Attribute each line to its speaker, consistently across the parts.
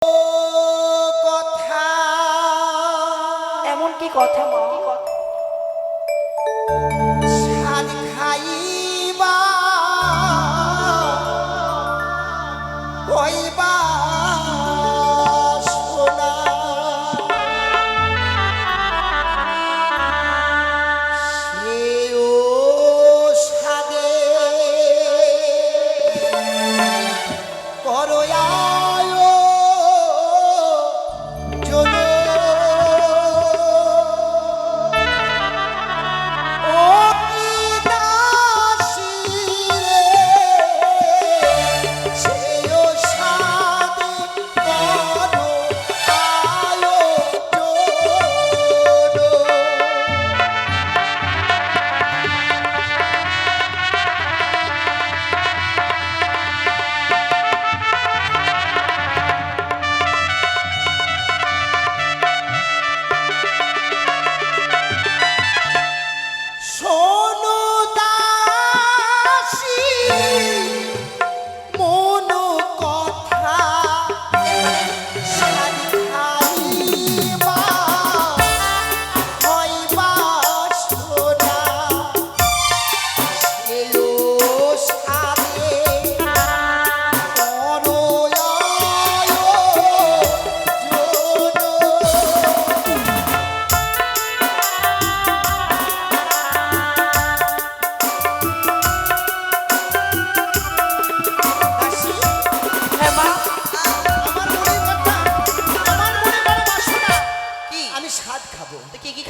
Speaker 1: কথা
Speaker 2: এমন কি কথা মা?
Speaker 1: সাদ খাইবা কইবা সোনা সেও সাদে করো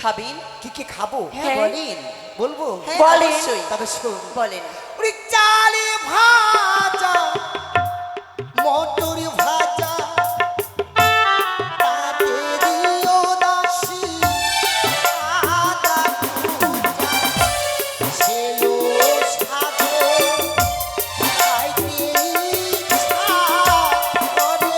Speaker 2: খাবেন?
Speaker 1: কি কি খাবো
Speaker 2: বলেন।
Speaker 1: বলবো
Speaker 2: বলেন।
Speaker 1: তবে শোন
Speaker 2: বলেন।
Speaker 1: ওরে চালে ভাজা মটর ভাজা তাতে দিও দাসি আদা কুচা সেও সাদে খাইতে ইচ্ছা করে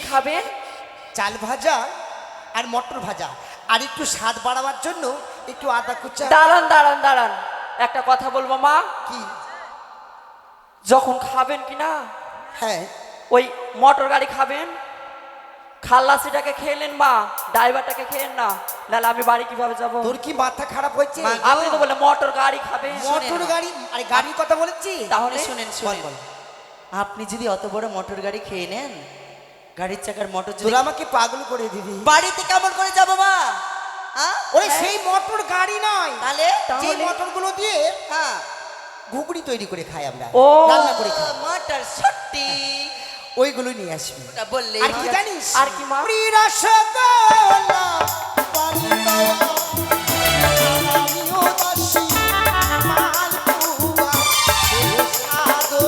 Speaker 2: খাবেন?
Speaker 1: চাল ভাজা আর মটর ভাজা আর একটু স্বাদ বাড়াবার জন্য একটু আদা কুচা।
Speaker 2: দাঁড়ান দাঁড়ান দাঁড়ান, একটা কথা বলবো মা।
Speaker 1: কি?
Speaker 2: যখন খাবেন কি না
Speaker 1: হ্যাঁ
Speaker 2: ওই মোটর গাড়ি খাবেন, খাল্লাসিটাকে খেলেন মা, ড্রাইভারটাকে খেলেন না, নাহলে আমি বাড়ি কিভাবে যাব?
Speaker 1: তোর কি মাথা খারাপ হয়েছে?
Speaker 2: আপনি তো বলে মোটর গাড়ি খাবে।
Speaker 1: মোটর গাড়ি? আরে গাড়ির কথা বলেছি।
Speaker 2: তাহলে
Speaker 3: শুনেন
Speaker 1: বল
Speaker 3: শুনেন,
Speaker 1: বল।
Speaker 3: আপনি যদি অত বড় মোটর গাড়ি খেয়ে নেন, গাড়ির চাকার মোটর যদি
Speaker 1: তোরা আমাকে পাগল করে দিবি।
Speaker 3: বাড়িতে কেমন করে যাব মা?
Speaker 1: ওরে সেই মোটর গাড়ি নয়,
Speaker 3: তাহলে
Speaker 1: যে মোটর গুলো দিয়ে
Speaker 3: হ্যাঁ
Speaker 1: ঘুগনি তৈরি করে খাই আমরা,
Speaker 2: ও
Speaker 1: রান্না করে খাই,
Speaker 3: মোটর ছুটি
Speaker 1: ওইগুলো নিয়ে আসবি।
Speaker 3: ওটা বললেই
Speaker 1: আর কি
Speaker 3: হয়।
Speaker 1: জানিস?
Speaker 2: আর কি মা?
Speaker 1: পুরী রসগোল্লা পানি দেওয়া, আমিও দাসী, মালপোয়া, সে স্বাদও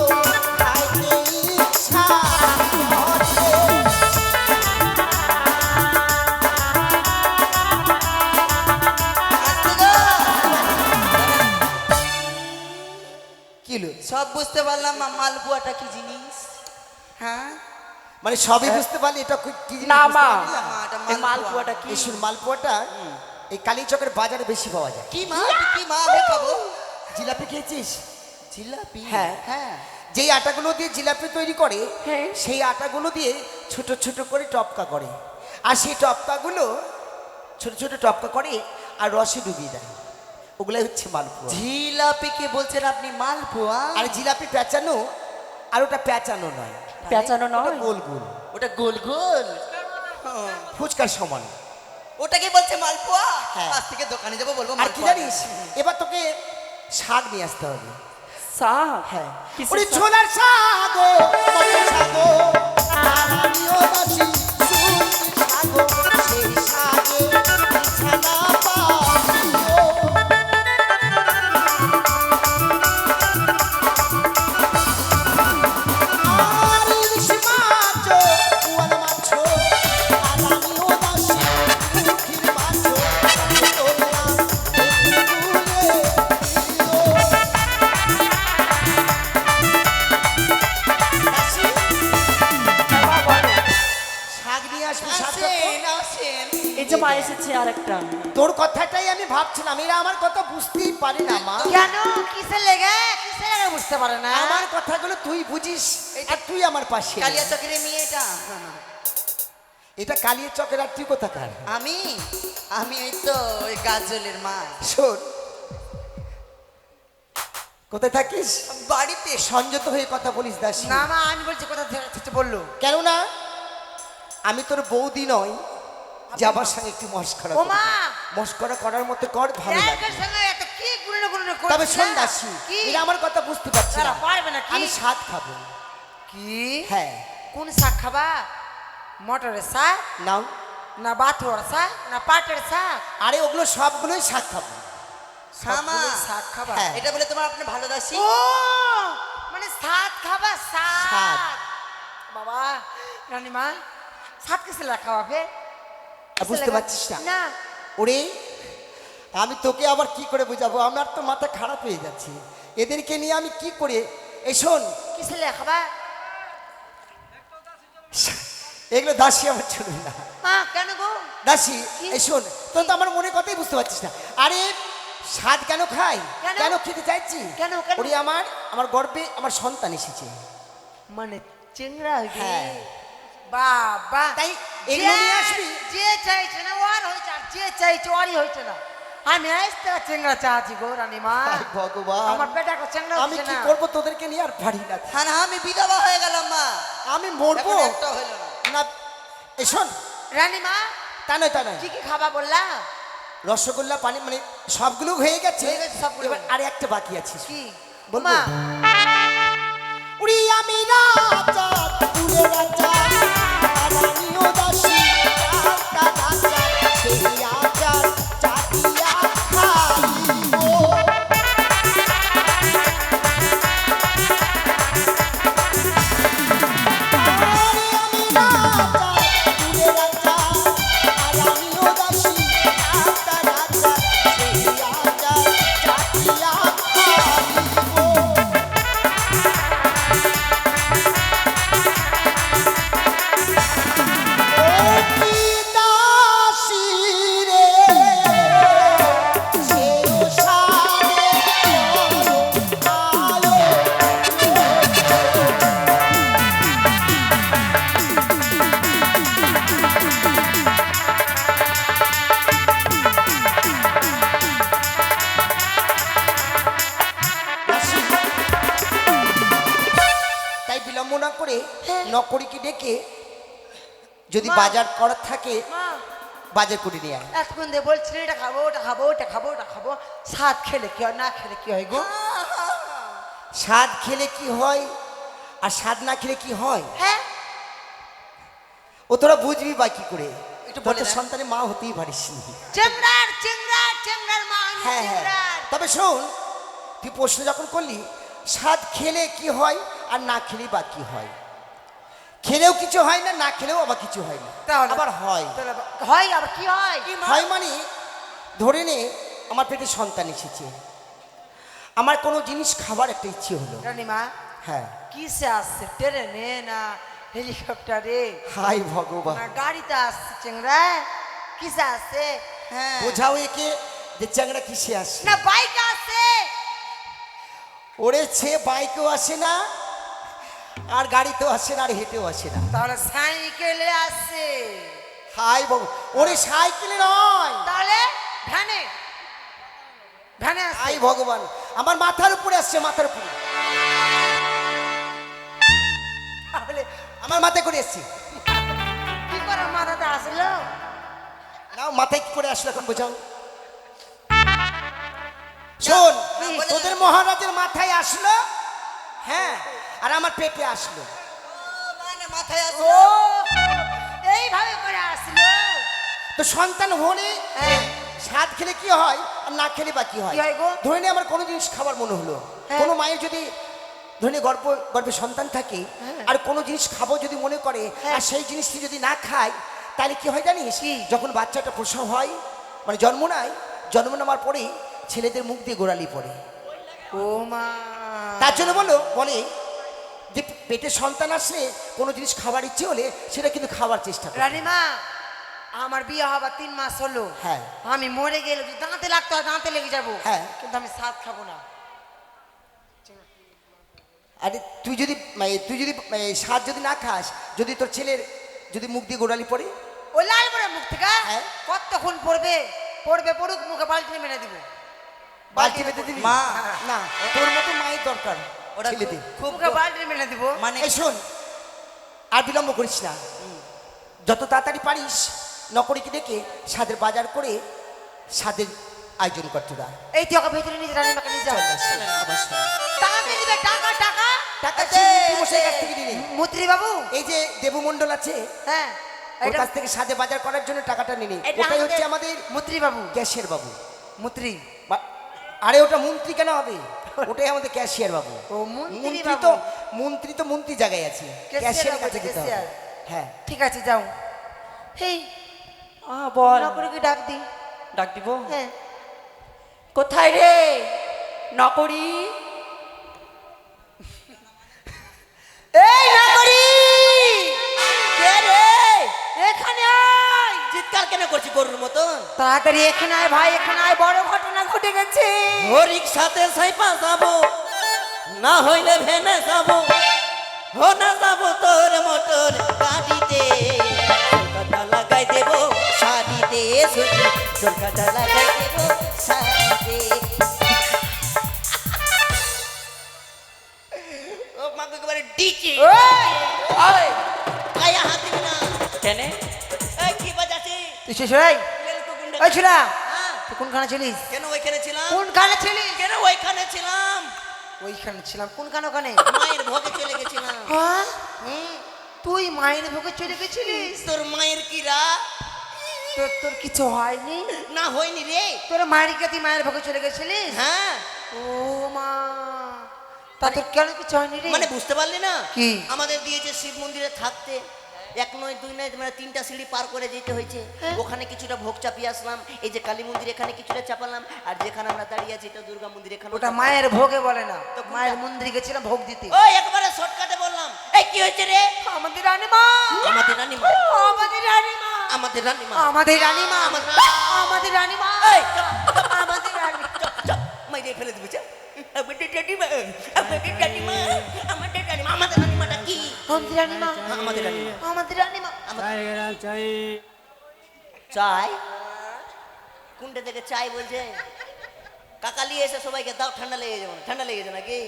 Speaker 1: খাইতে ইচ্ছা করে।
Speaker 3: আসতে গো।
Speaker 1: কি হলো?
Speaker 3: সব বুঝতে পারলাম মা, মালপোয়াটা কি জিনিস? হ্যাঁ
Speaker 1: মানে সবই বুঝতে পারলি, এটা কি জিনিস
Speaker 2: না
Speaker 1: বুঝতে
Speaker 2: মা,
Speaker 1: পারলি না?
Speaker 3: এটা
Speaker 2: এই মালপোয়াটা কি?
Speaker 1: এই শুন, মালপোয়াটা এই কালীচকের বাজারে বেশি পাওয়া যায়।
Speaker 3: কি মা? কি মা? আমি খাবো
Speaker 1: জিলাপি খেয়েছিস?
Speaker 3: জিলাপি।
Speaker 1: হ্যাঁ।
Speaker 3: হ্যাঁ
Speaker 1: যেই আটাগুলো দিয়ে জিলাপি তৈরি করে,
Speaker 2: হ্যাঁ।
Speaker 1: সেই আটাগুলো দিয়ে ছোট ছোট করে টপকা করে, আর সেই টপকাগুলো ছোট ছোট টপকা করে আর রসে ডুবিয়ে দেয়, ওগুলাই হচ্ছে মালপোয়া।
Speaker 3: জিলাপিকে বলছেন আপনি মালপোয়া?
Speaker 1: আর জিলাপি পেঁচানো, আর ওটা পেঁচানো নয়,
Speaker 2: পেঁচানো
Speaker 1: ওটা
Speaker 2: নয়,
Speaker 1: গোল গোল,
Speaker 3: ওটা গোল গোল।
Speaker 1: ফুচকার সমান।
Speaker 3: ওটাকে বলছে মালপোয়া?
Speaker 1: হ্যাঁ।
Speaker 3: আজ থেকে দোকানে যাবো, বলবো
Speaker 1: আর কি
Speaker 3: মালপোয়া
Speaker 1: জানিস, এবার তোকে শাক নিয়ে আসতে হবে।
Speaker 2: শাক?
Speaker 1: হ্যাঁ,
Speaker 2: কিসের
Speaker 1: ওরে
Speaker 2: শাক?
Speaker 1: ছোলার শাক ও মটর শাক ও আমিও দাসী সুন্দর শাক ও সেই শাকে বিছানা পাতিও।
Speaker 2: মা এসেছে আর একটা।
Speaker 1: তোর কথাটাই আমি ভাবছিলাম, এরা আমার কথা বুঝতেই পারে না মা।
Speaker 3: কেন কিসের লেগে বুঝতে পারে না?
Speaker 1: আমার কথাগুলো তুই বুঝিস, এটা তুই আমার পাশে।
Speaker 3: কালিয়া চকের মেয়েটা
Speaker 1: এটা কালিয়া চকের, আর তুই কোথাকার?
Speaker 3: আমি আমি এই তো ওই গাজলের মা।
Speaker 1: শোন, কোথায় থাকিস?
Speaker 3: বাড়িতে।
Speaker 1: সংযত হয়ে কথা বলিস দাসী।
Speaker 3: না মা, আমি বলছি কোথা থেকে বললো।
Speaker 1: কেননা আমি তোর বৌদি নই যে আমার সঙ্গে একটু মস্করা
Speaker 3: ও
Speaker 1: করবি।
Speaker 3: মা!
Speaker 1: মস্করা করার মতো কর, ভালো লাগে।
Speaker 3: একের সঙ্গে এত কি গুণে গুণে করছিস
Speaker 1: তবে শোন
Speaker 3: না?
Speaker 1: দাসী,
Speaker 3: কি?
Speaker 1: এরা আমার কথা বুঝতে পারছে না।
Speaker 3: তারা পারবে না কি?
Speaker 1: আমি স্বাদ খাবো।
Speaker 3: কি?
Speaker 1: হ্যাঁ,
Speaker 3: কোন শাক খাবা? মটরের শাক
Speaker 1: নাও।
Speaker 3: না বাথুয়ার শাক না পাটের শাক?
Speaker 1: আরে ওগুলো সবগুলোই শাক খাবো।
Speaker 3: সবগুলোই শাক খাবা?
Speaker 1: হ্যাঁ।
Speaker 3: এটা বলে তোমার আপনি ভালো দাসী? ও মানে শাক খাবা?
Speaker 1: শাক।
Speaker 3: শাক বাবা রানীমা, শাক কিসে খাওয়াবে?
Speaker 1: বুঝতে পারছিস না?
Speaker 3: না
Speaker 1: ওরে, আমি তোকে আবার কি করে বোঝাবো? আমার তো মাথা খারাপ হয়ে যাচ্ছে, এদেরকে নিয়ে আমি কি করে। এই শোন,
Speaker 3: কিসে খাবা?
Speaker 1: এগুলো দাসী আমার চলবে না।
Speaker 3: কেন গো?
Speaker 1: দাসী, এই শোন, তোর তো আমার মনে কথাই বুঝতে পারছিস না। আরে স্বাদ কেন খাই,
Speaker 3: কেন?
Speaker 1: কেন খেতে চাইছি?
Speaker 3: কেন, কেন?
Speaker 1: ওরে আমার গর্বে আমার সন্তান এসেছে।
Speaker 3: মানে চিংড়া
Speaker 1: হ্যাঁ।
Speaker 3: বাবা,
Speaker 1: তাই এগুলো নিয়ে আসবি।
Speaker 3: যে চাইছে না ওর হয়েছে, আর যে চাইছে ওরই হয়েছে না। আমি আসতে চিংড়া চাচ্ছি গো রানীমা।
Speaker 1: হায় ভগবান,
Speaker 3: আমার পেটাকে চিংড়া
Speaker 1: আমি
Speaker 3: হচ্ছে
Speaker 1: কি
Speaker 3: না।
Speaker 1: করবো? তোদেরকে নিয়ে আর পারি না।
Speaker 3: হ্যাঁ না, আমি বিধবা হয়ে গেলাম মা।
Speaker 1: আমি মরবো
Speaker 3: এখন একটা হইলো না।
Speaker 1: না। এই শোন,
Speaker 3: রানীমা
Speaker 1: তা নয় তা নয়,
Speaker 3: কি কি খাবা বললা?
Speaker 1: রসগোল্লা, পানি, মানে সবগুলো হয়ে গেছে।
Speaker 3: হয়ে গেছে সবগুলো।
Speaker 1: এবার আরে একটা বাকি আছে।
Speaker 3: কি
Speaker 1: বলবো?
Speaker 3: মা?
Speaker 1: উড়ি আমি রাজা, তুলে রাজা, রানীও দাসী, রাজা রাজা, সেই আচার চাটিয়া খাইবো। আরে আমি রাজা, তুলে রাজা, রানীও দাসী, রাজা রাজা, সেই আচার চাটিয়া খাইবো। তাই বিলম্ব না করে নকরিকে ডেকে যদি
Speaker 3: মা।
Speaker 1: বাজার করার থাকে
Speaker 3: মা
Speaker 1: বাজার করে নিয়ে আয়।
Speaker 3: এতক্ষণ দিয়ে বলছিল এটা খাবো ওটা খাবো ওটা খাবো ওটা খাবো, স্বাদ খেলে কি হয় না খেলে কি হয় গো?
Speaker 1: স্বাদ খেলে কি হয় আর স্বাদ না খেলে কি হয়
Speaker 3: হ্যাঁ
Speaker 1: ও তোরা বুঝবি বা কি করে?
Speaker 3: একটু
Speaker 1: তোর
Speaker 3: বলে
Speaker 1: তো
Speaker 3: দেন।
Speaker 1: সন্তানের মা হতেই পারিস নি।
Speaker 3: চেংড়ার চেংড়ার চেংড়ার মা আমি
Speaker 1: হ্যাঁ হ্যাঁ,
Speaker 3: চেংড়ার।
Speaker 1: তবে শোন, তুই প্রশ্ন যখন করলি স্বাদ খেলে কি হয় আর না খেলে বা কি হয়, খেলেও কিছু হয় না, না খেলেও আবার কিছু হয় না,
Speaker 3: তাহলে?
Speaker 1: আবার হয়।
Speaker 3: তাহলে হয় আবার কি হয়?
Speaker 1: হয় মানে ধরে নে আমার পেটে সন্তান এসেছে, আমার কোনো জিনিস খাবার একটা ইচ্ছে হলো।
Speaker 3: রানীমা
Speaker 1: হ্যাঁ,
Speaker 3: কিসে আসছে, ট্রেনে না হেলিকপ্টারে
Speaker 1: হাই ভগবান,
Speaker 3: না গাড়িতে আসছে চেংড়া? কিসে আসছে? হ্যাঁ
Speaker 1: বোঝাও একে যে চ্যাংড়া কিসে আসে।
Speaker 3: না বাইক আসছে?
Speaker 1: ওরে সে বাইকেও আসে না, আর গাড়িতেও আসে না, আর হেঁটেও আসে না।
Speaker 3: তাহলে সাইকেলে আসছে?
Speaker 1: হাই বাবু, ওরে সাইকেলে নয়,
Speaker 3: তাহলে ভ্যানে ভ্যানে আসছে?
Speaker 1: হাই ভগবান, আমার মাথার উপরে আসছে, মাথার উপরে,
Speaker 3: তাহলে
Speaker 1: আমার মাথায় করে এসছে।
Speaker 3: কি করে মাথাতে আসলো?
Speaker 1: নাও, মাথায় কি করে আসলো এখন বোঝাও। শোন,
Speaker 3: কি?
Speaker 1: তোদের মহারাজের মাথায় আসলো, হ্যাঁ, আর আমার পেটে আসলো।
Speaker 3: মানে মাথায় আসলো? ও এইভাবে করে আসলো?
Speaker 1: তো সন্তান হলে
Speaker 3: হ্যাঁ।
Speaker 1: স্বাদ খেলে কি হয় আর না খেলে বা কি হয়?
Speaker 3: কি হয় গো?
Speaker 1: ধরে নে আমার কোনো জিনিস খাবার মনে হলো,
Speaker 3: হ্যাঁ।
Speaker 1: কোনো মায়ের যদি ধরে নে গর্ভে সন্তান থাকে
Speaker 3: হ্যাঁ।
Speaker 1: আর কোনো জিনিস খাবো যদি মনে করে,
Speaker 3: হ্যাঁ।
Speaker 1: আর সেই জিনিসটি যদি না খায়, তাহলে কি হয় জানিস?
Speaker 3: কি?
Speaker 1: যখন বাচ্চাটা প্রসব হয়, মানে জন্ম নেয়, জন্ম নেওয়ার পরেই ছেলেদের মুখ দিয়ে গোড়ালি পড়ে।
Speaker 3: ও মা,
Speaker 1: তার জন্য বলে যে পেটে সন্তান আসলে কোনো জিনিস খাবার ইচ্ছে হলে সেটা কিন্তু খাবার চেষ্টা করে।
Speaker 3: রানীমা আমার বিয়ে হবার 3 মাস হলো।
Speaker 1: হ্যাঁ।
Speaker 3: আমি মরে গেলে যদি দাঁতে লাগতে হয় দাঁতে লেগে যাবো।
Speaker 1: হ্যাঁ।
Speaker 3: কিন্তু আমি সাত খাবো না।
Speaker 1: আরে তুই যদি স্বাদ যদি না খাস, যদি তোর ছেলের যদি মুখ দিয়ে গোড়ালি পড়ে,
Speaker 3: ও লাল বড় মুখ থেকে
Speaker 1: হ্যাঁ।
Speaker 3: কতক্ষণ পড়বে পড়ুক, মুখে বালতি মেরে দিব।
Speaker 1: বালতি বেঁধে দিবি?
Speaker 4: মা।
Speaker 1: না, তোর মতো মায়ের দরকার
Speaker 4: ওটা
Speaker 1: ছেলেদের।
Speaker 4: খুব
Speaker 3: মুখে বালতি মেরে দিব।
Speaker 4: মানে
Speaker 1: এই শোন, আর বিলম্ব করিস না, যত তাড়াতাড়ি পারিস নকরিকে ডেকে স্বাদের বাজার করে স্বাদের আয়োজন কর তোরা।
Speaker 3: এই তুই ওকে ভেতরে নিয়ে রানীমাকে নিয়ে যাও।
Speaker 1: আবার শোন,
Speaker 3: টাকা কে দিবে? টাকা টাকা
Speaker 1: টাকা
Speaker 3: এই যে,
Speaker 1: মশাই কাছ থেকে নিয়ে নে।
Speaker 3: মন্ত্রী বাবু।
Speaker 1: এই যে দেবু মণ্ডল আছে,
Speaker 3: হ্যাঁ,
Speaker 1: ওর
Speaker 3: এটা
Speaker 1: কাছ থেকে স্বাদে বাজার করার জন্য টাকাটা নিয়ে নে।
Speaker 3: এটা
Speaker 1: ওটাই হচ্ছে আমাদের
Speaker 3: মন্ত্রী বাবু।
Speaker 1: ক্যাশিয়ার বাবু।
Speaker 3: মন্ত্রী।
Speaker 1: আরে ওটা মন্ত্রী কেন হবে, ওটাই আমাদের ক্যাশিয়ার বাবু।
Speaker 3: ও মন্ত্রী
Speaker 1: মন্ত্রী
Speaker 3: বাবু।
Speaker 1: তো মন্ত্রী জায়গায় আছে,
Speaker 3: ক্যাশিয়ার
Speaker 1: ক্যাশিয়ারের
Speaker 3: বাবু,
Speaker 1: কাছে যেতে হবে।
Speaker 3: ক্যাশিয়ার।
Speaker 1: হ্যাঁ,
Speaker 3: ঠিক আছে যাও। হেই
Speaker 2: বল,
Speaker 3: নকরকে ডাক দি।
Speaker 2: ডাক দিব?
Speaker 3: হ্যাঁ।
Speaker 2: কোথায় রে নকরি?
Speaker 3: এই নকরি,
Speaker 4: কে রে?
Speaker 3: এখানে আয়।
Speaker 4: চিৎকার কেন করছি গরুর মতন?
Speaker 3: তাড়াতাড়ি এখানে আয় ভাই, এখানে আয়, বড় ঘটনা ঘটে গেছে।
Speaker 4: হরিক সাথে সাইপা যাবো, না হইলে ভেনে যাবো, হো না যাবো তোর মোটর গাড়িতে। কলকাতা লাগাই দেবো শাড়িতে, সুজি কলকাতা লাগাই দেবো শাড়িতে। ও মাকে একেবারে ডিচি
Speaker 2: ওই
Speaker 4: গায়ে হাত দিবি না।
Speaker 2: কেনে?
Speaker 4: এই কি বাজাচ্ছি?
Speaker 3: তুই শেষরাই ওই ছিলা, তুই কোনখানে ছিলিস?
Speaker 4: কেন ওইখানে ছিলাম?
Speaker 3: কোনখানে ছিলিস?
Speaker 4: কেন ওইখানে ছিলাম?
Speaker 3: ওইখানে ছিলাম। কোনখানে? ওখানে
Speaker 4: মায়ের ভোগে চলে গেছিলাম।
Speaker 3: হ্যাঁ,
Speaker 4: হুম,
Speaker 3: তুই মায়ের ভোগে চলে গেছিলিস?
Speaker 4: তোর মায়ের কিরা
Speaker 3: তোর কিছু হয়নি?
Speaker 4: না হয়নি রে।
Speaker 3: তোর মায়ের কাছে মায়ের ভোগে চলে গেছিলিস?
Speaker 4: হ্যাঁ,
Speaker 3: ও মা, তা তোর কেন কিছু হয়নি রে?
Speaker 4: মানে বুঝতে পারলি না?
Speaker 3: কি?
Speaker 4: আমাদের দিয়েছে শিব মন্দিরে থাকতে, 1 নয় 2 নয়, মানে 3টা সিঁড়ি পার করে যেতে হয়েছে। ওখানে কিছুটা ভোগ চাপিয়ে আসলাম। এই যে কালী মন্দির, এখানে কিছুটা চাপালাম। আর যেখানে আমরা দাঁড়িয়ে আছি এটা দুর্গা মন্দির, এখানে
Speaker 3: ওটা মায়ের ভোগে বলে না,
Speaker 4: তো কোনটা?
Speaker 3: মায়ের মন্দিরে গেছিলাম ভোগ দিতে।
Speaker 4: ওই একবারে শর্টকাটে বললাম। এই কি হয়েছে রে?
Speaker 3: আমাদের রানীমা,
Speaker 4: আমাদের রানীমা,
Speaker 3: আমাদের রানীমা,
Speaker 4: আমাদের রানীমা,
Speaker 3: আমাদের রানীমা,
Speaker 4: আমাদের-
Speaker 3: আমাদের রানীমা,
Speaker 4: এই,
Speaker 3: আমাদের রানীমা।
Speaker 4: মাইরে ফেলে দেবো চল। আমাদের রানীমা, আমাদের রানীমা, আমাদের রানীমা, আমাদের রানীমাটা কি?
Speaker 3: আমাদের রানীমা,
Speaker 4: আমাদের রানীমা,
Speaker 3: আমাদের রানীমা।
Speaker 4: চাই কোনটা থেকে চাই বলছে? কাকালি এসে সবাইকে দাও, ঠান্ডা লেগে যাবে না? ঠান্ডা লেগেছে নাকি?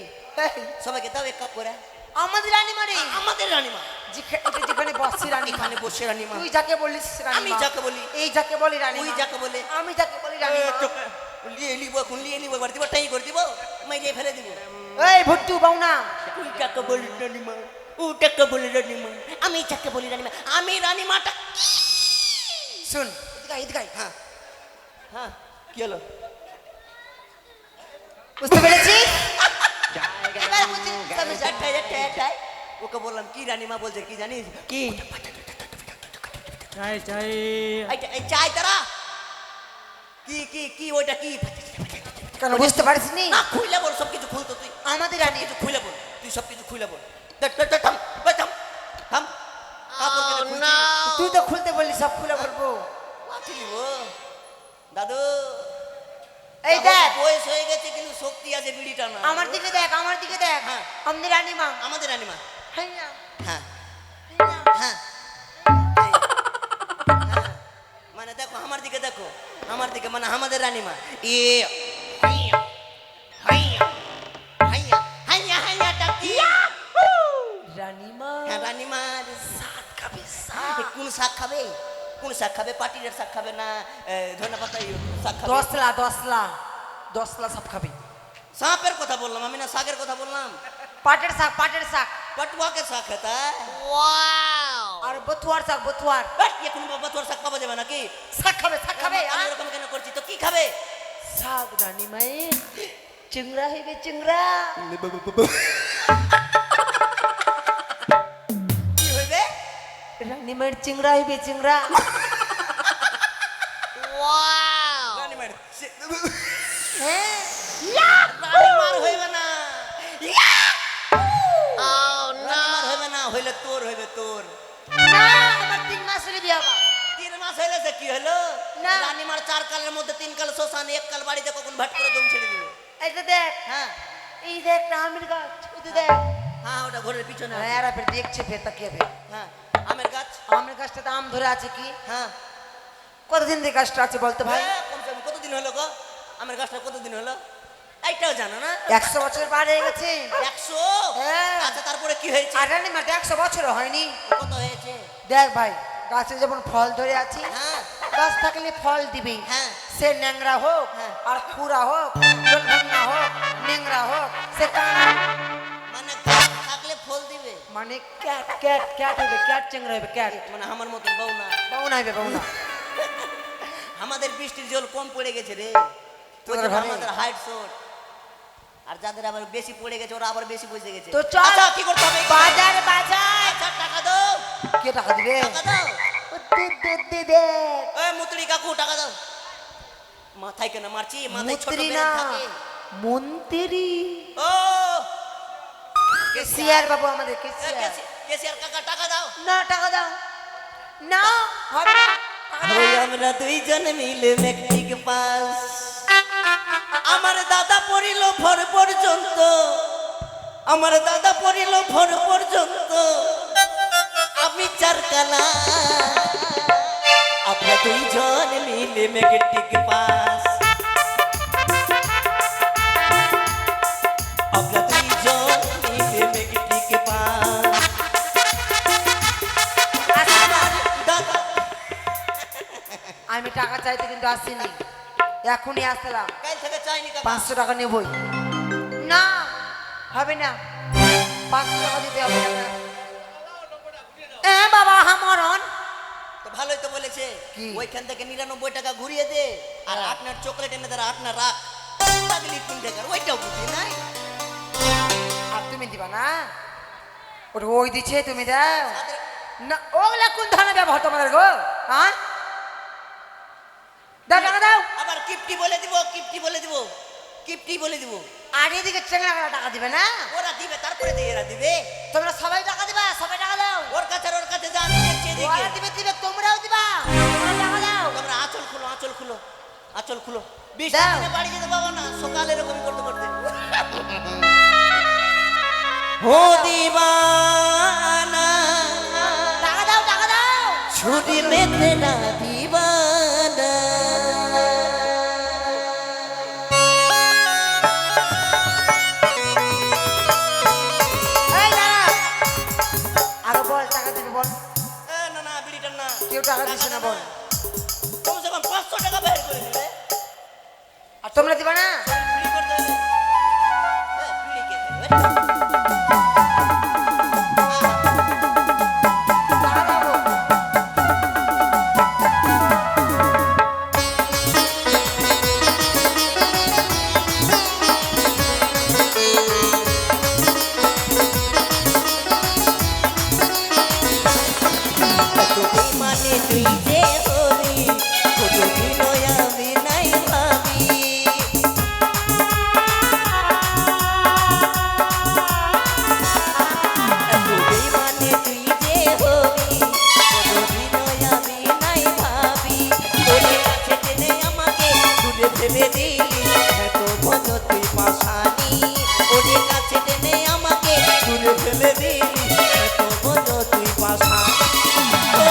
Speaker 4: সবাইকে দাও 1 কাপ করে।
Speaker 3: আমাদের রানীমা রে,
Speaker 4: আমাদের রানীমা,
Speaker 3: এটা যেখানে বসছি রানীমা।
Speaker 4: এখানে বসে রানীমা।
Speaker 3: তুই যাকে বলিস রানীমা,
Speaker 4: আমি যাকে বলি,
Speaker 3: এই যাকে বলি রানীমা,
Speaker 4: ওই যাকে বলে,
Speaker 3: আমি যাকে বলি রানীমা।
Speaker 4: লিয়ে নিব, এখন লিয়ে নিব, করে দিব, টাই করে দিব, মাইরে ফেলে দিব।
Speaker 3: এই ভুট্টু বাউনা,
Speaker 4: তুই যাকে বলি রানীমা, ও যাকে বলি রানীমা, আমি যাকে বলি রানীমা, আমি রানীমাটা।
Speaker 3: শুন এদিকে আয়, এদিকে আয়।
Speaker 4: হ্যাঁ হ্যাঁ, কি হলো?
Speaker 3: বুঝতে পেরেছিস?
Speaker 4: এবার বুঝি, তবে এটাই, এটাই, এটাই। ওকে বললাম কি রানীমা বলছে কি জানিস? কি এই চাই তারা কি কি কি ওইটা কি?
Speaker 3: কেন বুঝতে পারিস নি?
Speaker 4: না খুইলে বল, সব কিছু খুলতো তুই।
Speaker 3: আমাদের রানী,
Speaker 4: কিছু খুইলে বল, তুই সব কিছু খুইলে বল। থাম, ওই থাম, থাম। কাপড় কেটে খুলছি।
Speaker 3: তুই তো খুলতে বললি, সব খুলে বলবো।
Speaker 4: লাঠি নিব। দাদু
Speaker 3: এই দেখ,
Speaker 4: বয়স হয়ে গেছে কিন্তু শক্তি আছে, বিড়িটা না।
Speaker 3: আমার দিকে দেখ, আমার দিকে দেখ।
Speaker 4: হ্যাঁ।
Speaker 3: আমাদের রানীমা,
Speaker 4: আমাদের রানীমা।
Speaker 3: হাইয়া,
Speaker 4: হ্যাঁ
Speaker 3: হাইয়া।
Speaker 4: হ্যাঁ, এই, হ্যাঁ। মানে দেখো আমার দিকে, দেখো আমার দিকে, মানে আমাদের রানীমা। এ হাইয়া হাইয়া হাইয়া হাইয়া হাইয়া ডাকি।
Speaker 3: রানীমা,
Speaker 4: হ্যাঁ রানীমার শাক খাবে, শাক। কোন শাক খাবে? কোন শাক খাবে? পাটির শাক খাবে না ধনে পাতা শাক খাবে?
Speaker 3: দশলা সব খাবি।
Speaker 4: সাপের কথা বললাম আমি, না শাকের কথা বললাম।
Speaker 3: পাটের শাক, পাটের শাক,
Speaker 4: पटुआ के साग खाता है।
Speaker 3: আর বথুয়ার শাক, বথুয়ার
Speaker 4: এখন বথুয়ার শাক পাওয়া যাবে নাকি?
Speaker 3: শাক খাবে, শাক খাবে।
Speaker 4: আমি এরকম কেন করছি? তো কি খাবে?
Speaker 3: শাক রানী মায়ের চিংড়া হইবে, চিংড়া।
Speaker 4: কি হইবে?
Speaker 3: রানী মায়ের চিংড়া হইবে, চিংড়া।
Speaker 4: রানী মার
Speaker 3: হ্যাঁ,
Speaker 4: রানী মার হইবে না। রানী মার হইবে না, হইলে তোর হইবে, তোর।
Speaker 3: না, আমার 3 মাস হলে বিয়ে হবা।
Speaker 4: 3 মাস হইলে যে কি হলো
Speaker 3: না।
Speaker 4: রানীমার 4 কালের মধ্যে 3 কাল শ্মশান 1 কাল বাড়িতে কখন ভাট করে দম ছেড়ে দিবে
Speaker 3: এইটা দেখ,
Speaker 4: হ্যাঁ
Speaker 3: এই দেখ না আমের গাছ, ওই দেখ।
Speaker 4: হ্যাঁ ওটা ঘরের পিছনে আছে।
Speaker 3: হ্যাঁ, এরা ফের দেখছে ফের তাকিয়ে ফের।
Speaker 4: হ্যাঁ আমের গাছ
Speaker 3: আমের গাছটাতে আম ধরে আছে কি?
Speaker 4: হ্যাঁ
Speaker 3: কতদিন থেকে গাছটা আছে বলতো ভাই?
Speaker 4: কমসে কম কতদিন হলো গো আমের গাছটা কতদিন হলো এইটাও জানো না
Speaker 3: 100 বছর পার হয়ে গেছে।
Speaker 4: 100
Speaker 3: হ্যাঁ।
Speaker 4: আচ্ছা তারপরে কি হয়েছে
Speaker 3: আর রানী মাঠে 100 বছর হয়নি।
Speaker 4: কত হয়েছে
Speaker 3: দেখ ভাই, গাছে যেমন ফল ধরে আছে,
Speaker 4: হ্যাঁ
Speaker 3: গাছ থাকলে ফল দিবি।
Speaker 4: হ্যাঁ।
Speaker 3: সে ন্যাংরা হোক
Speaker 4: হ্যাঁ।
Speaker 3: আর খুরা হোক, জলভাঙা হোক, ন্যাংরা হোক, সে কানা,
Speaker 4: মানে গাছ থাকলে ফল দিবে
Speaker 3: মানে ক্যাট ক্যাট ক্যাট হবে, ক্যাট চেংড়া হবে, ক্যাট
Speaker 4: মানে আমার মতন বউ না
Speaker 3: বাউনা হবে, বাউনা।
Speaker 4: আমাদের বৃষ্টির জল কম পড়ে গেছে রে
Speaker 3: তোদের
Speaker 4: ওই জন্য
Speaker 3: ঘরে?
Speaker 4: আমাদের হাইট শর্ট আর যাদের আবার বেশি পড়ে গেছে ওরা আবার বেশি বসে গেছে
Speaker 3: তো চল
Speaker 4: আচ্ছা কি করতে হবে
Speaker 3: বাজার বাজার।
Speaker 4: আচ্ছা টাকা দাও
Speaker 3: কে টাকা দিবে?
Speaker 4: টাকা দাও
Speaker 3: ও দে দে দে দে।
Speaker 4: এই মুতড়ি কাকু টাকা দাও মাথায় কেন মারছি মাথায় ছোট
Speaker 3: মন্ত্রী
Speaker 4: বেরেন
Speaker 3: না,
Speaker 4: থাকে
Speaker 3: মন্ত্রী।
Speaker 4: ও
Speaker 3: কেসিয়ার বাবু, আমাদের
Speaker 4: এ,
Speaker 3: কেসিয়ার।
Speaker 4: কেসিয়ার কাকা টাকা দাও
Speaker 3: না টাকা দাও না, হবে না, টাকা দাও।
Speaker 4: ওই আমরা দুইজন মিলে মেট্রিক পাস আমার দাদা পড়িল ভোর পর্যন্ত আমার দাদা পড়িল ভোর পর্যন্ত আমি 4 কালা আমরা দুইজন মিলে মেট্রিক পাস আমরা দুইজন মিলে মেট্রিক পাস দাদা
Speaker 3: আমি টাকা চাইতে কিন্তু আসিনি, এখনই আসলাম।
Speaker 4: কাল থেকে চাইনি কাকা
Speaker 3: 500 টাকা নেবই না, হবে না, 500 টাকা দিতে হবে না। এ বাবা হামরন,
Speaker 4: তো ভালোই তো বলেছে
Speaker 3: কি?
Speaker 4: ওইখান থেকে 99 টাকা ঘুরিয়ে দে আর আপনার চকলেট এনে ধরে আপনার রাখ লাগলি 3 টাকার ওইটাও বুঝি নাই
Speaker 3: আর তুমি দিবা না? ওটা ওই দিচ্ছে, তুমি দাও না। ওগুলা কোন ধরনের ব্যবহার তোমাদের গো? হ্যাঁ, দাও টাকা দাও।
Speaker 4: আবার কিপটি বলে দিব কিপটি বলে দিব কিপটি বলে দিব
Speaker 3: আর এদিকে চেংড়া টাকা দিবে না?
Speaker 4: ওরা দিবে তারপরে দিয়ে এরা দিবে
Speaker 3: তোমরা সবাই টাকা দিবা, সবাই টাকা দাও।
Speaker 4: ওর কাছে আর ওর কাছে যা আমি দেখছি এদিকে
Speaker 3: ওরা দিবে দিবে, তোমরাও দিবা, তোমরা টাকা দাও।
Speaker 4: তোমরা আঁচল খুলো আঁচল খুলো আঁচল খুলো 20
Speaker 3: দাও।
Speaker 4: দিনে বাড়ি যেতে পাবো না সকালে এরকম করতে করতে হো দিবানা
Speaker 3: টাকা দাও, টাকা দাও।
Speaker 4: ছুটি মেতে না দিবানা
Speaker 3: এই দাঁড়া, আরো বল, টাকা দিবি বল।
Speaker 4: এ না না বিড়িটা না
Speaker 3: কেউ টাকা দিছে না বল।
Speaker 4: কমসে কম 500 টাকা বের করে দিলে
Speaker 3: আর তোমরা দিবা না?
Speaker 4: বিড়ি করতে হলে বিড়ি কে দেবে
Speaker 3: টাকা দাও গো।
Speaker 4: তুই মানে তুই যে হলি কোনদিন আমি নাই ভাবি তুই মানে তুই যে হলি কোনদিন আমি নাই ভাবি তোরে কাছে টেনে আমাকে দূরে ফেলে দিলি এত ভজ তুই পাশানি ওরে কাছে টেনে আমাকে দূরে ফেলে দিলি এত ভজ তুই পাশানি ও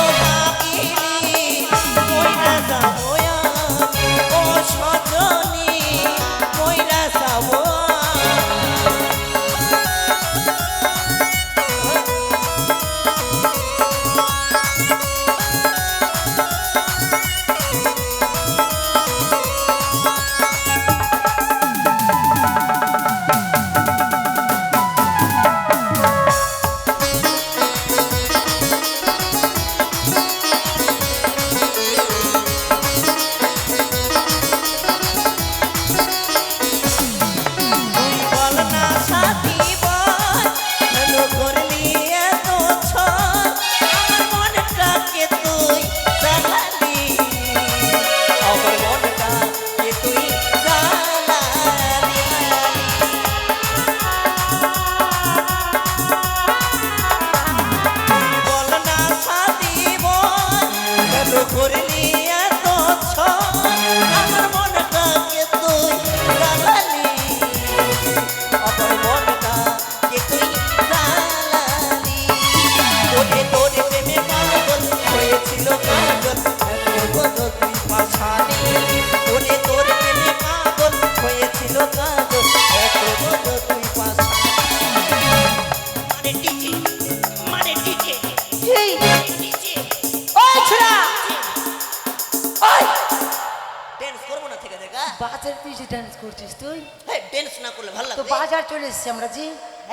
Speaker 3: পিছে ডান্স করছিস তুই?
Speaker 4: হ্যাঁ ড্যান্স না করলে ভালো
Speaker 3: তো
Speaker 4: লাগবে।
Speaker 3: বাজার চলে এসছি আমরা জি।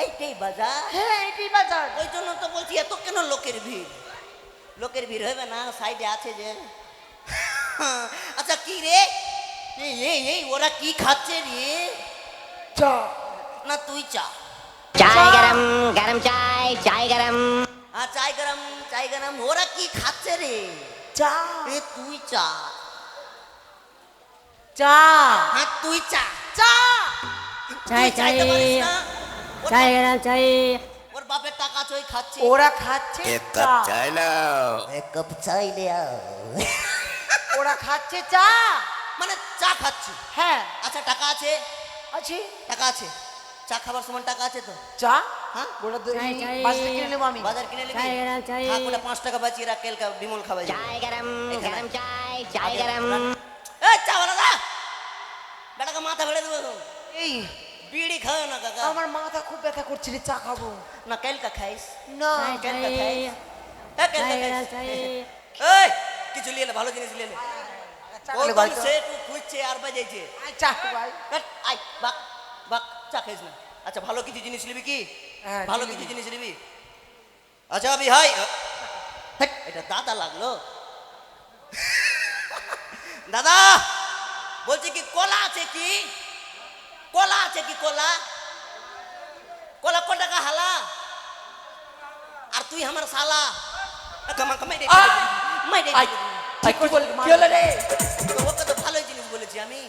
Speaker 4: এইটাই বাজার।
Speaker 3: হ্যাঁ এটাই বাজার।
Speaker 4: ওই জন্য তো বলছি এত কেন লোকের ভিড়। লোকের ভিড় হবে না, সাইডে আছে যে। আচ্ছা কি রে, এই ওরা কি খাচ্ছে রে?
Speaker 3: চা।
Speaker 4: না তুই চা।
Speaker 5: चाय गरम गरम चाय गरम
Speaker 4: চাই গরম। ওরা কি খাচ্ছে রে?
Speaker 3: চা।
Speaker 4: এ তুই চা।
Speaker 3: চা।
Speaker 4: হ্যাঁ তুই চা।
Speaker 3: চা।
Speaker 5: चाय
Speaker 4: তুই চাইতে পারিস না? ওর
Speaker 5: चाय गरम चाय
Speaker 4: ওর বাপের টাকা চই খাচ্ছে।
Speaker 3: ওরা খাচ্ছে চা।
Speaker 4: এক কাপ চাই লে আও।
Speaker 3: ওরা খাচ্ছে চা।
Speaker 4: মানে চা খাচ্ছে।
Speaker 3: হ্যাঁ
Speaker 4: আচ্ছা টাকা আছে?
Speaker 3: আছে।
Speaker 4: টাকা আছে। চা খাবার সময় টাকা আছে তো?
Speaker 3: চা।
Speaker 4: হ্যাঁ
Speaker 3: ওরা
Speaker 5: চাই, চাই।
Speaker 3: বাজারে কিনে নেবো আমি।
Speaker 4: বাজার কিনে নিবি?
Speaker 5: চাই গরম চাই।
Speaker 4: থাক ওটা 5 টাকা বাঁচিয়ে রাখ, কালকে বিমল খাওয়া যাবে।
Speaker 5: चाय गरम
Speaker 4: এখানে।
Speaker 5: गरम चाय गरम
Speaker 4: এই চা বানা দা। বেটাকে মাথা ফেলে দেবো তো।
Speaker 3: এই
Speaker 4: বিড়ি খাও না কাকা।
Speaker 3: আমার মাথা খুব ব্যথা করছে রে, চা খাবো।
Speaker 4: না কালকে খাইস।
Speaker 3: না
Speaker 5: चाय
Speaker 4: কালকে
Speaker 5: चाय
Speaker 4: খাইস। কালকে
Speaker 5: चाय गरम
Speaker 4: খাইস।
Speaker 5: चाय
Speaker 4: এই কিছু নিয়ে নে, ভালো জিনিস নিয়ে নে।
Speaker 3: চা
Speaker 4: ও
Speaker 3: খেলে
Speaker 4: তো
Speaker 3: ভাই তো।
Speaker 4: সে টু খুঁজছে আর বাজাইছে।
Speaker 3: আয় চা খা ভাই।
Speaker 4: আই বাক বাক চা খাইস না। আচ্ছা ভালো কিছু জিনিস নিবি কি?
Speaker 3: হ্যাঁ,
Speaker 4: ভালো
Speaker 3: নিবি।
Speaker 4: কিছু জিনিস নিবি? আচ্ছা আবি হাই। হেট, এটা দাদা লাগলো। দাদা বলছি কি কলা আছে কি? কলা আছে কি? কলা কলা কত টাকা হালা? আর তুই আমার শালা। কামা কামাই দে মাই দে।
Speaker 2: আই কি বল কি হলো রে?
Speaker 4: তো ওকে তো ভালোই জিনিস বলেছি আমি।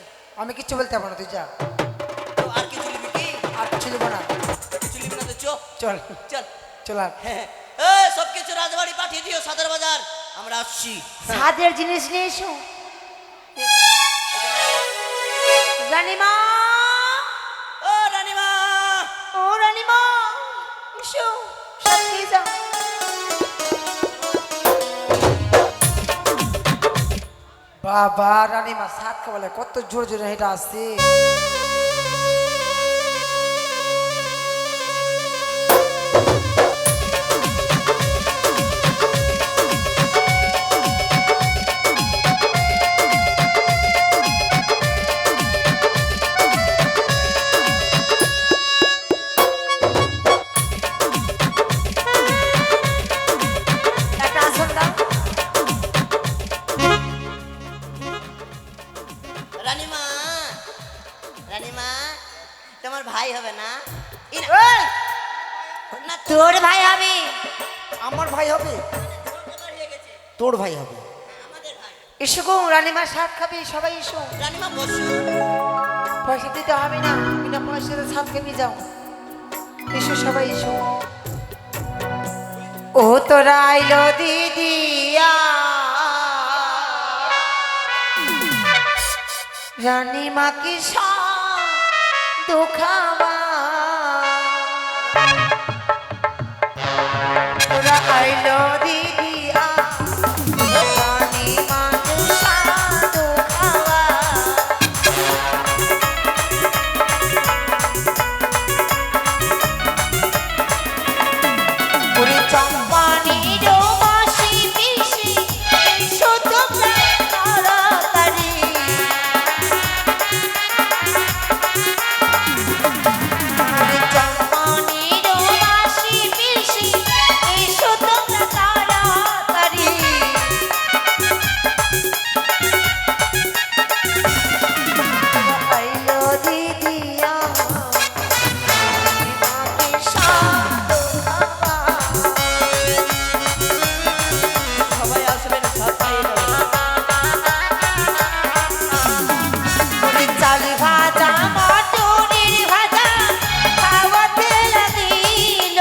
Speaker 3: আমি কিচ্ছু বলতে পারবো না, তুই যা।
Speaker 4: তো আর কিছু নিবি কি?
Speaker 3: আর কিছু দেবো না।
Speaker 4: কিছু নিবি না তো চো
Speaker 3: চল
Speaker 4: চল।
Speaker 3: চল আর।
Speaker 4: হ্যাঁ সব কিছু রাজবাড়ি পাঠিয়ে দিও, সদর বাজার। আমরা আসছি।
Speaker 3: সাদের জিনিস নিয়ে এসো। রানীমা,
Speaker 4: ও রানীমা,
Speaker 3: ও রানীমা, এসো সব নিয়ে যাও। বাবা রানীমা সাত খাওয়ালে কত জোর জোরে হেঁটে আসছে। একটা আসন দাও।
Speaker 4: রানীমা, রানীমা তোমার ভাই হবে না?
Speaker 3: এই,
Speaker 4: না
Speaker 3: তোর ভাই হবে। আমার ভাই হবে।
Speaker 4: তোমার হয়ে গেছে।
Speaker 3: তোর ভাই হবে।
Speaker 4: আমাদের ভাই।
Speaker 3: এসো গো রানীমা সাত খাবে, সবাই এসো।
Speaker 4: রানীমা বসু।
Speaker 3: পয়সা দিতে হবে না, বিনা পয়সাতে সাত খেয়ে যাও। এসো সবাই এসো। ও তোরা আইলো দিদিয়া, রানীমা কি দুখাবা। তোরা আইলো দিদিয়া, রানীমা কি দুখাবা। ওরে চম্পানির মাসি পিসি, এসো তোমরা তাড়াতাড়ি। ওরে চম্পানির মাসি পিসি, এসো তোমরা তাড়াতাড়ি। আইলো দিদিয়া, রানীমাকে সাধু খাওয়া।
Speaker 4: সবাই আসবেন, সাথ খাইয়ে যাবেন।
Speaker 3: ওরে চাল ভাজা মটরের ভাজা খাওয়াতে লাগিল।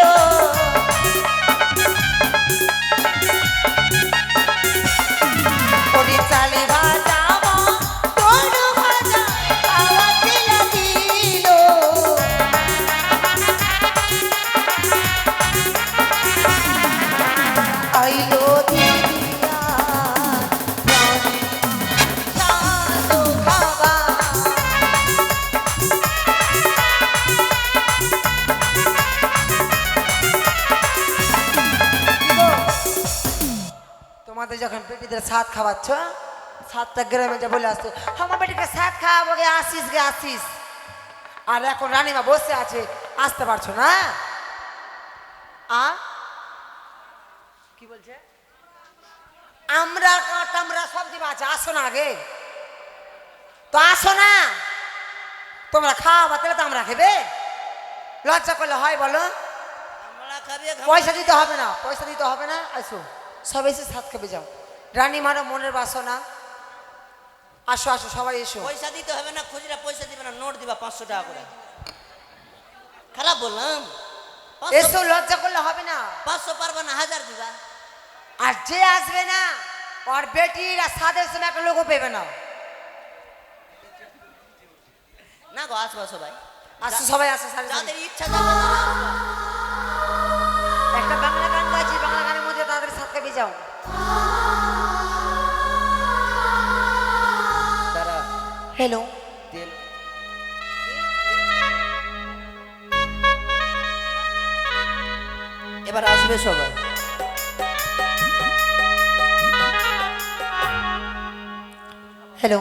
Speaker 3: ওরে চাল ভাজা মটর ভাজা খাওয়াতে লাগিল। আইলো দিদিয়া, সাধু খাওয়া। তোমাদের যখন পেটিদের সাত খাওয়াচ্ছ, সাতটা গ্রামে যা বলে আসতো আমার বেটিকে সাত খাওয়াবো গে আসিস আর এখন রানীমা বসে আছে আসতে পারছো না কি বলছে আমরা কাটামরা সব দিবা আছে আসো না আগে তো আসো না তোমরা খাওয়াবা তাহলে তো আমরা খেবে লজ্জা করলে হয় বলো
Speaker 4: আমরা খাবে
Speaker 3: পয়সা দিতে হবে না আসো সব এসে সাত খাবে যাও রানীমারও মনের বাসনা আসো সবাই এসো
Speaker 4: পয়সা দিতে হবে না, খুচরা পয়সা দিবে না, নোট দিবা 500 টাকা করে। খারাপ বললাম?
Speaker 3: এসো লজ্জা করলে হবে না
Speaker 4: 500 পারবা না, 1000 দিবা।
Speaker 3: আর যে আসবে না ওর বেটির আর সাদের সময় একটা লোকও পেবে না
Speaker 4: না গো, আসবা সবাই,
Speaker 3: আসো সবাই আসো সারি
Speaker 4: যাদের ইচ্ছা যাবে তারা আসবা।
Speaker 3: একটা বাংলা গান গাইছি বাংলা গানের মধ্যে তাদের সাত খাবে যাও
Speaker 4: তারা
Speaker 3: হ্যালো
Speaker 4: তেল এবার আসবে সবাই।
Speaker 3: हेलो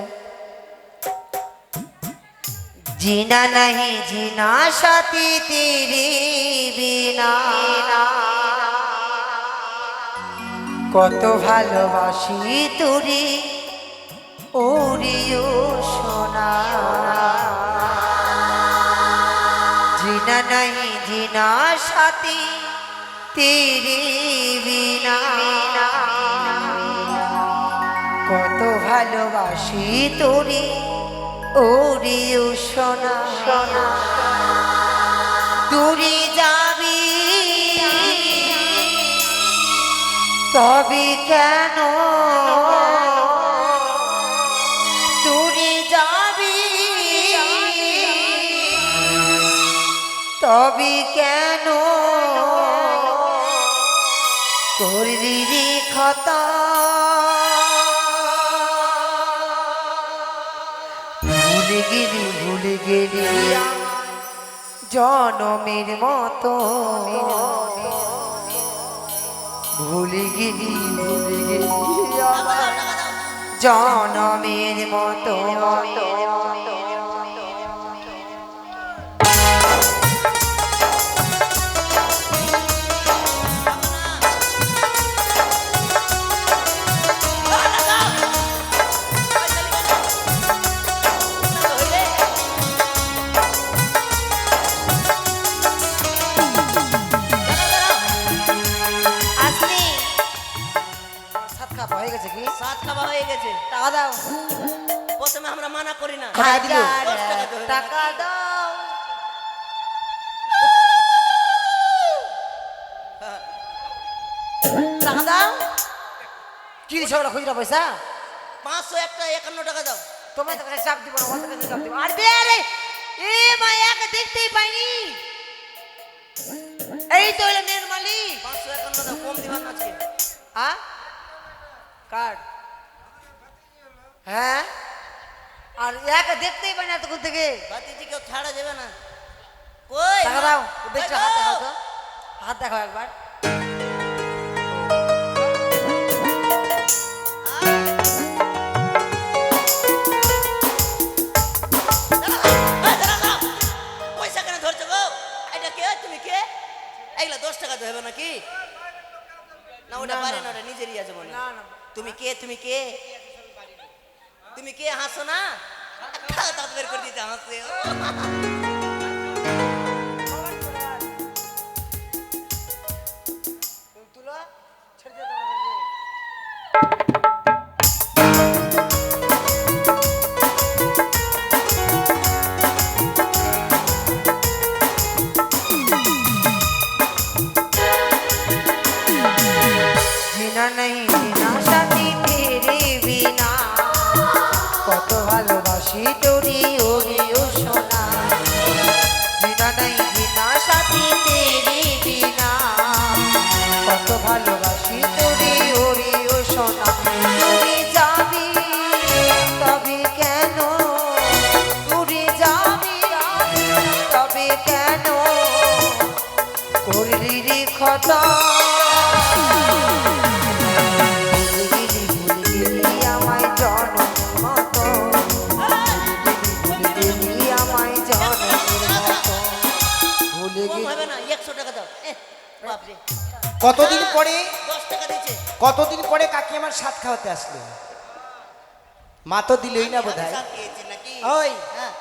Speaker 3: जीना नहीं जीना साथी तेरे बिना কত ভালোবাসি তোরে ওরিও সোনা जीना नहीं जीना साथी तेरे बिना কত ভালোবাসি তোরে ওরিও সোনা দূরে যাবি তবে কেন দূরে যাবি তবে কেন করলি রে খতা ভুলে গেলি জনমের মতো ভুলে গেলি জনমের মতো হয়ে গেছে কি
Speaker 4: সাত খাওয়া হয়ে গেছে,
Speaker 3: টাকা দাও
Speaker 4: প্রথমে আমরা মানা করি না।
Speaker 3: টাকা দিল
Speaker 4: 10 টাকা দেবে না।
Speaker 3: টাকা দাও টাকা দাও কি সবটা খুচরা পয়সা
Speaker 4: 500 একটা 51 টাকা দাও।
Speaker 3: তোমার তো কাছে চাপ দিব না ওর কাছে চাপ দিব আর বে আরে এ মায়াকে দেখতেই পাইনি এই তো হলো মেয়ের মালিক
Speaker 4: 551 দাও, কম দিবা না আজকে।
Speaker 3: হ্যাঁ কার্ড হ্যাঁ আর একে দেখতেই পাই না তখন থেকে
Speaker 4: ভাতিজি কেউ ছাড়া যাবে না। কই
Speaker 3: টাকা দাও দেখছো হাত দেখাও তো হাত দেখাও একবার
Speaker 4: পয়সা কেন ধরছো গো? এটা কে? তুমি কে? এগুলা 10 টাকা দেবে নাকি? না ওটা পারে না, ওটা নিজেরই আছে মনে।
Speaker 3: না না
Speaker 4: তুমি কে? তুমি কে? তুমি কে? হাসো না, দাঁত বের করে দিতে হাসছে।
Speaker 3: তুলো ছেড়ে দে जीना नहीं जीना साथी तेरे बिना কত ভালোবাসি তোরি ওরিও সোনা जीना नहीं जीना साथी तेरे बिना কত ভালোবাসি তোরি ওরিও সোনা তুই যাবি তবে কেন তুই যাবি তবে কেন করলি রে খতা ভুলে গেলি আমায় জন
Speaker 1: কতদিন পরে
Speaker 4: 10 টাকা দিচ্ছে।
Speaker 1: কতদিন পরে কাকি আমার সাত খাওয়াতে আসলো? মা তো দিলই না বোধ হয়।
Speaker 4: সাথ খেয়েছে নাকি?
Speaker 1: ওই
Speaker 4: হ্যাঁ,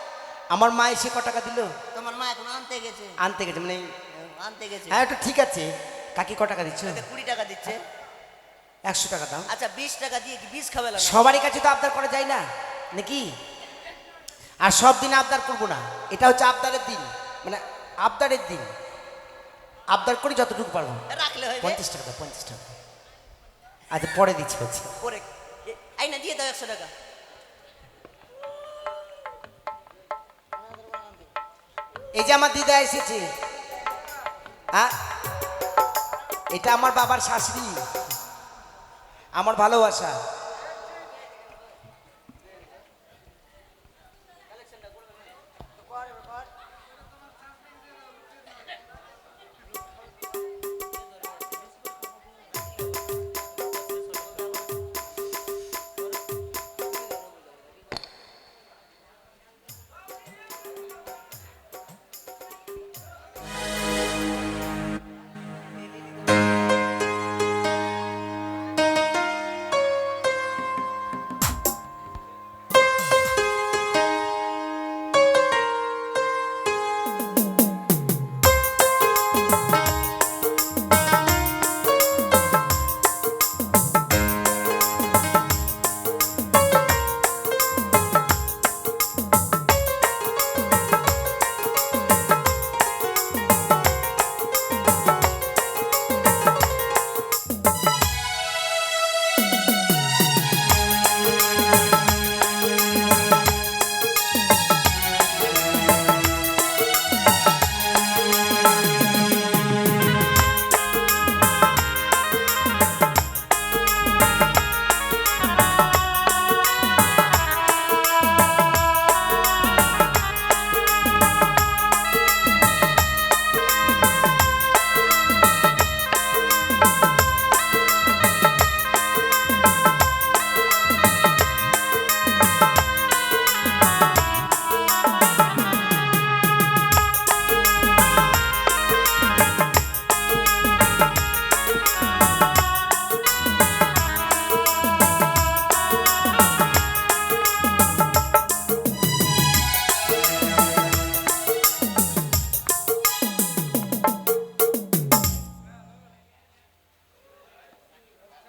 Speaker 1: আমার মা এসে ক টাকা দিল?
Speaker 4: তোমার মা এখন আনতে গেছে।
Speaker 1: আনতে গেছে মানে?
Speaker 4: আনতে গেছে।
Speaker 1: হ্যাঁ একটু ঠিক আছে। কাকি ক টাকা দিচ্ছ?
Speaker 4: এতে 20 টাকা দিচ্ছে।
Speaker 1: 100 টাকা দাও।
Speaker 4: আচ্ছা 20 টাকা দিয়ে কি 20 খাবে না?
Speaker 1: সবারই কাছে তো আবদার করা যায় না নাকি? আর সব দিন আবদার করবো না, এটা হচ্ছে আবদারের দিন, মানে আবদারের দিন। আবদার করি যতটুকু পারবো।
Speaker 4: রাখলে হবে।
Speaker 1: 50 টাকা দাও, 50 টাকা। আচ্ছা পরে দিচ্ছি হচ্ছে।
Speaker 4: পরে আইনা দিয়ে দাও 100 টাকা।
Speaker 1: এই যে আমার দিদা এসেছে, হ্যাঁ এটা আমার বাবার শাশুড়ি, আমার ভালোবাসা।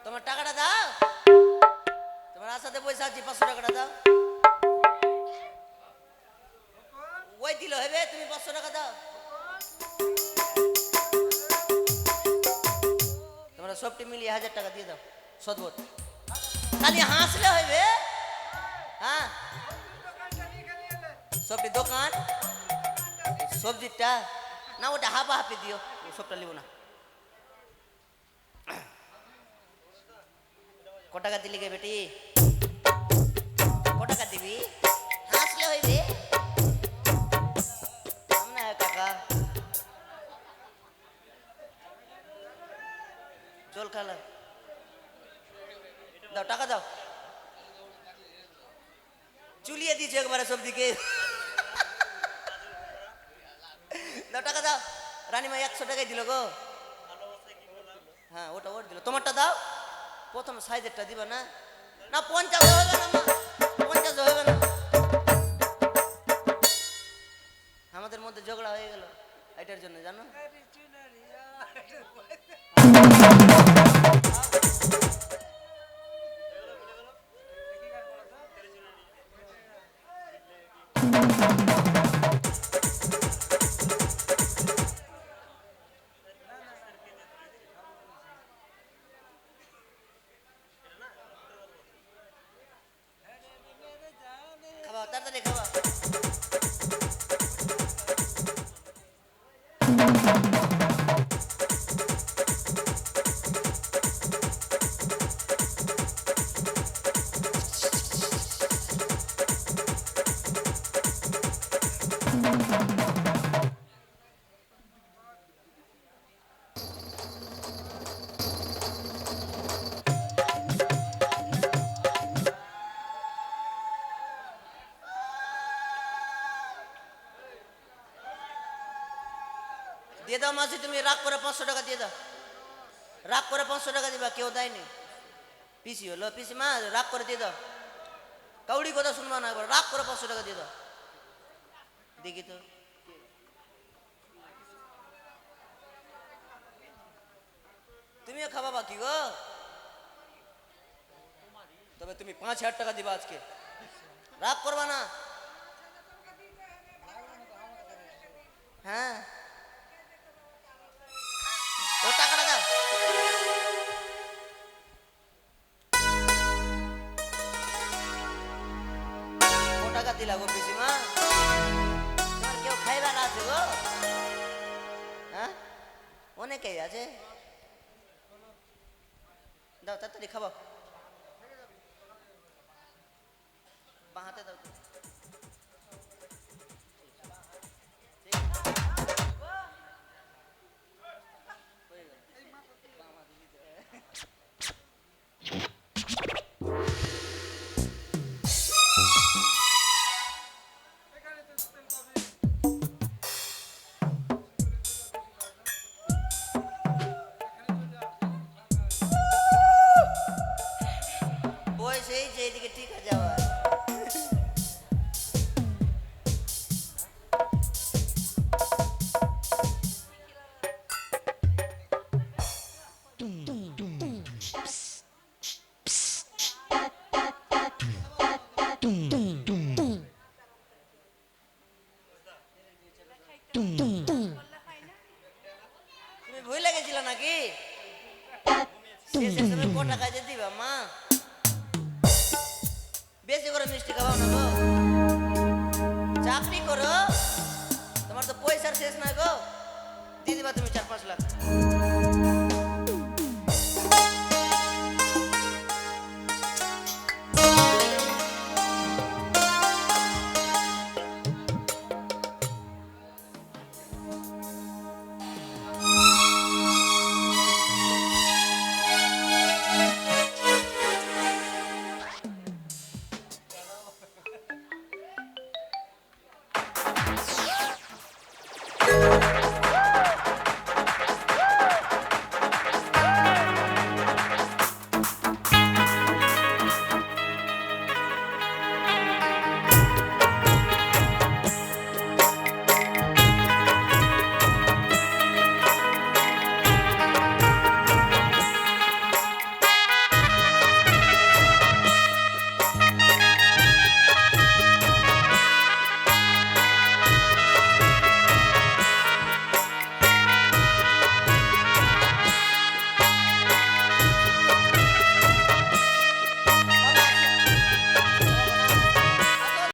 Speaker 4: তোমার টাকাটা দাও। তোমার আসাতে পয়সা আছে, 500 টাকাটা দাও। ওই দিল হবে, তুমি 500 টাকা দাও। তোমরা সবটি মিলিয়ে 1000 টাকা দিয়ে দাও সদবত। খালি হাসলে হবে। হ্যাঁ, সবটি দোকান সবজিটা না, ওটা হাফা হাফি দিও, সবটা লিব না। ক টাকা দিলি গে বেটি? ক টাকা দিবি? হাসলে হইবে। না কাকা জল খালা দাও, টাকা দাও। চুলিয়ে দিয়েছে একবারে সব দিকে। দাও টাকা দাও। রানীমা 100 টাকাই দিল গো। হ্যাঁ ওটা ওর দিল। তোমারটা দাও। প্রথম সাইজেরটা দিবা না? না 50 হবে না মা, 50 হবে না। আমাদের মধ্যে ঝগড়া হয়ে গেল এটার জন্য, জানো? খাওয়া তাড়াতাড়ি খাওয়া। দিয়ে দাও মাসি, তুমি রাগ করে 500 টাকা দিয়ে দাও। রাগ করে 500 টাকা দিবা, কেউ দেয়নি। পিসি হলো, পিসি মা রাগ করে দিয়ে দাও, কাউরি কথা শুনবা না, একবার রাগ করে 500 টাকা দিয়ে দাও। দেখি তো তুমিও খাবা বাকি গো, তবে তুমি 5000 টাকা দিবা আজকে, রাগ করবা না। হ্যাঁ ও টাকাটা দাও। ও টাকা দিলা গো পিসিমা, তোমার কেউ খাইবার আছে গো? হ্যাঁ অনেকেই আছে, দাও তাড়াতাড়ি খাবো, বাঁ হাতে দাও তো। বয়স এই যে এইদিকে ঠিক আছে আবার। তুমি ভুলে গেছিল নাকি? শেষের সময় ক টাকা যে দিবা মা? বেশি করে মিষ্টি খাওয়াও না গো, চাকরি করো, তোমার তো পয়সার শেষ না গো, দিয়ে দিবা তুমি 4-5 লাখ।